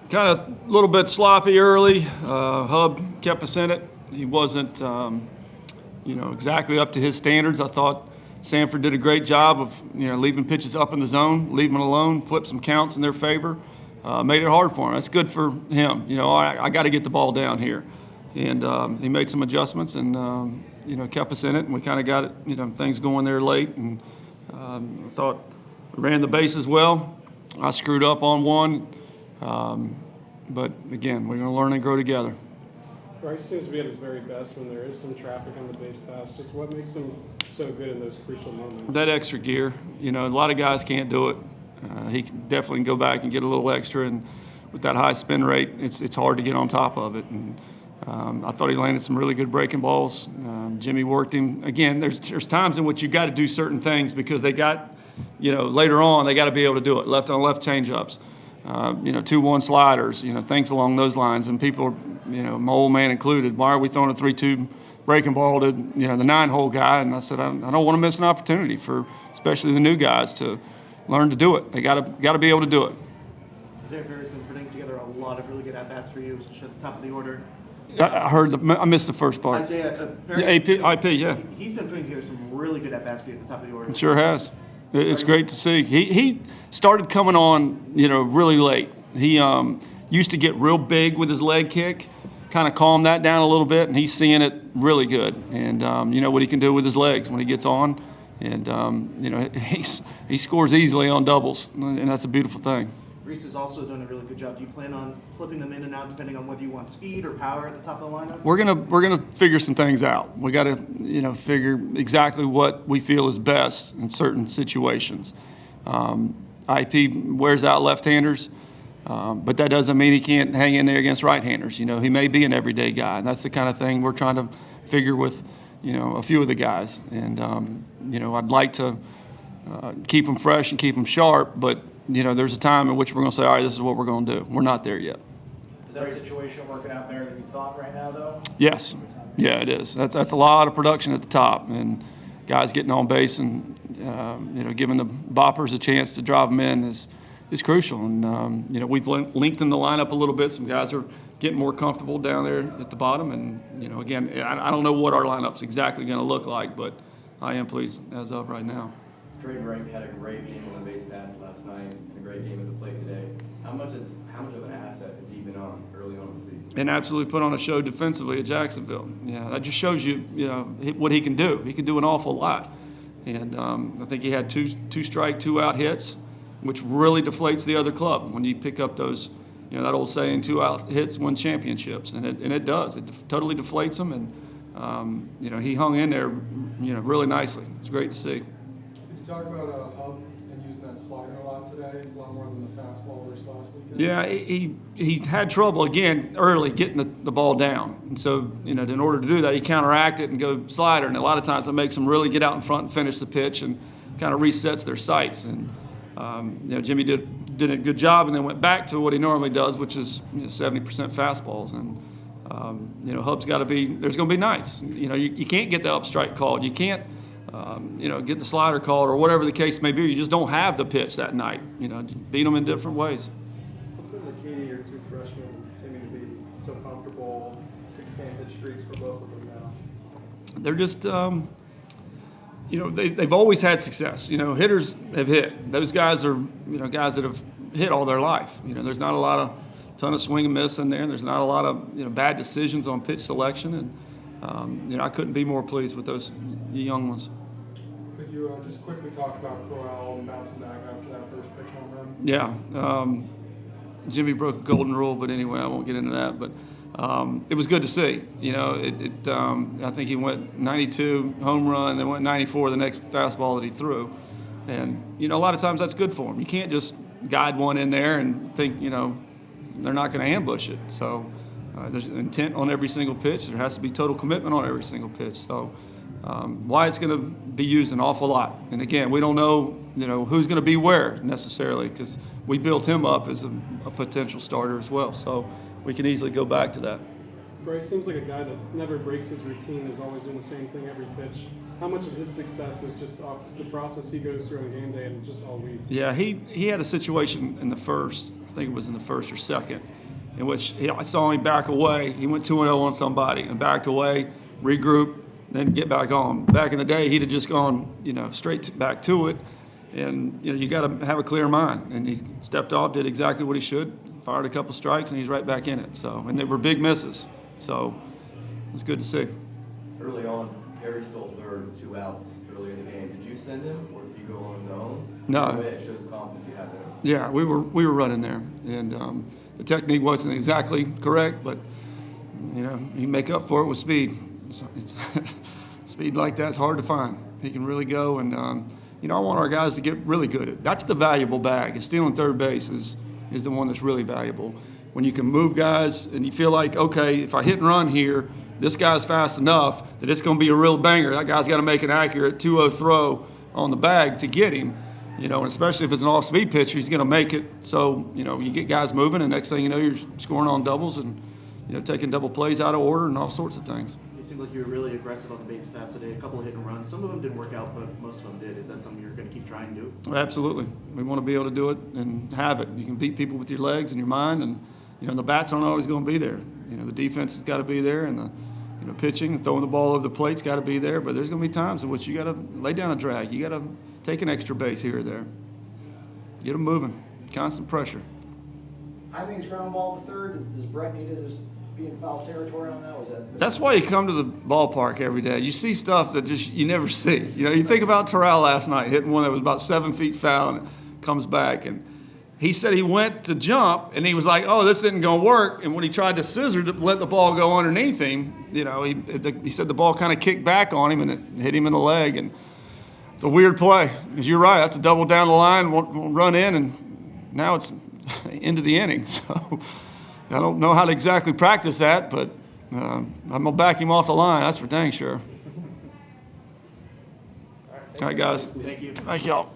Kind of a little bit sloppy early. Hub kept us in it. He wasn't, exactly up to his standards. I thought Samford did a great job of, leaving pitches up in the zone, leaving them alone, flipped some counts in their favor, made it hard for him. That's good for him. I got to get the ball down here. And he made some adjustments and, kept us in it. And we kind of got it, things going there late. And I thought we ran the bases well. I screwed up on one. But again, we're going to learn and grow together. Bryce seems to be at his very best when there is some traffic on the base pass. Just what makes him so good in those crucial moments? That extra gear. A lot of guys can't do it. He can definitely go back and get a little extra, and with that high spin rate, it's hard to get on top of it. And I thought he landed some really good breaking balls. Jimmy worked him. Again, there's times in which you got to do certain things because they got, later on they got to be able to do it. Left on left changeups. 2-1 sliders, things along those lines. And people, my old man included, why are we throwing a 3-2 breaking ball to, the 9-hole guy? And I said, I don't want to miss an opportunity for especially the new guys to learn to do it. They got to be able to do it. Isaiah Perry's been putting together a lot of really good at-bats for you, especially at the top of the order. I heard I missed the first part. Isaiah Perry, IP, yeah. He's been putting together some really good at-bats for you at the top of the order. It sure has. It's great to see. He started coming on, really late. He used to get real big with his leg kick, kind of calm that down a little bit, and he's seeing it really good. And what he can do with his legs when he gets on. And, he scores easily on doubles, and that's a beautiful thing. Reese is also doing a really good job. Do you plan on flipping them in and out depending on whether you want speed or power at the top of the lineup? We're gonna figure some things out. We got to figure exactly what we feel is best in certain situations. IP wears out left-handers, but that doesn't mean he can't hang in there against right-handers. He may be an everyday guy, and that's the kind of thing we're trying to figure with a few of the guys. And I'd like to keep them fresh and keep them sharp, but there's a time in which we're going to say, all right, this is what we're going to do. We're not there yet. Is that situation working out better than you thought right now, though? Yes. Yeah, it is. That's a lot of production at the top, and guys getting on base and giving the boppers a chance to drive them in is crucial. And we've lengthened the lineup a little bit. Some guys are getting more comfortable down there at the bottom. And again, I don't know what our lineup's exactly going to look like, but I am pleased as of right now. Trey Rank had a great game on the base pass last night and a great game at the plate today. How much of an asset has he been on early on in the season? And absolutely put on a show defensively at Jacksonville. Yeah, that just shows you, what he can do. He can do an awful lot. And I think he had two strike, 2 out hits, which really deflates the other club when you pick up those, that old saying, 2 out hits win championships. And it does. It totally deflates them. And, he hung in there, really nicely. It's great to see. You talk about Hub and using that slider a lot today, a lot more than the fastball versus last weekend. Yeah, he had trouble again early getting the ball down, and so in order to do that, he counteracted and go slider, and a lot of times it makes them really get out in front and finish the pitch, and kind of resets their sights. And Jimmy did a good job, and then went back to what he normally does, which is 70% fastballs. And Hub's got to be. There's going to be nights. You can't get the up strike called. You can't. Get the slider called or whatever the case may be. You just don't have the pitch that night. Beat them in different ways. What's been the key to your 2 freshmen seeming to be so comfortable, 6-game hit streaks for both of them now? They're just, they've always had success. Hitters have hit. Those guys are, guys that have hit all their life. There's not a ton of swing and miss in there. There's not a lot of, bad decisions on pitch selection. And, I couldn't be more pleased with those young ones. Could you just quickly talk about Corral bouncing back after that first pitch home run? Yeah. Jimmy broke a golden rule, but anyway, I won't get into that. But it was good to see. I think he went 92 home run, then went 94 the next fastball that he threw. And, a lot of times that's good for him. You can't just guide one in there and think, they're not going to ambush it. So there's intent on every single pitch. There has to be total commitment on every single pitch. So Wyatt's going to be used an awful lot. And again, we don't know, who's going to be where necessarily, because we built him up as a potential starter as well. So we can easily go back to that. Bryce seems like a guy that never breaks his routine, is always doing the same thing every pitch. how much of his success is just off the process he goes through on game day and just all week? Yeah, he had a situation in the first, I think it was in the first or second, in which I saw him back away. He went 2-0 on somebody and backed away, regroup, then get back on. Back in the day, he'd have just gone, straight back to it. And, you got to have a clear mind. And he stepped off, did exactly what he should, fired a couple strikes, and he's right back in it. So, and they were big misses. So it was good to see. Early on, Perry stole third, 2 outs earlier in the game. Did you send him, or did you go on his own? No. Either way, it shows the confidence you have there. Yeah, we were running there. And the technique wasn't exactly correct, but, you make up for it with speed. So speed like that's hard to find. He can really go, and I want our guys to get really good at it. That's the valuable bag. And stealing third base is the one that's really valuable. When you can move guys and you feel like, okay, if I hit and run here, this guy's fast enough that it's going to be a real banger. That guy's got to make an accurate 2-0 throw on the bag to get him. And especially if it's an off-speed pitcher, he's going to make it. So, you get guys moving, and next thing you know, you're scoring on doubles and, taking double plays out of order and all sorts of things. It seemed like you were really aggressive on the base paths today. A couple of hit and runs. Some of them didn't work out, but most of them did. Is that something you're going to keep trying to do? Absolutely. We want to be able to do it and have it. You can beat people with your legs and your mind, and the bats aren't always going to be there. The defense has got to be there, and the pitching and throwing the ball over the plate's got to be there. But there's going to be times in which you got to lay down a drag. You got to take an extra base here or there. Get them moving. Constant pressure. I think it's ground ball to third. Does Brett need to just be in foul territory on that? Was that? That's why you come to the ballpark every day. You see stuff that just you never see. You think about Terrell last night hitting one that was about 7 feet foul and it comes back. And he said he went to jump and he was like, "Oh, this isn't going to work." And when he tried to scissor to let the ball go underneath him, he said the ball kind of kicked back on him and it hit him in the leg. And it's a weird play. Because you're right, that's a double down the line, won't run in, and now it's into the inning. So I don't know how to exactly practice that, but I'm going to back him off the line. That's for dang sure. All right, guys. Thank you. Thank y'all.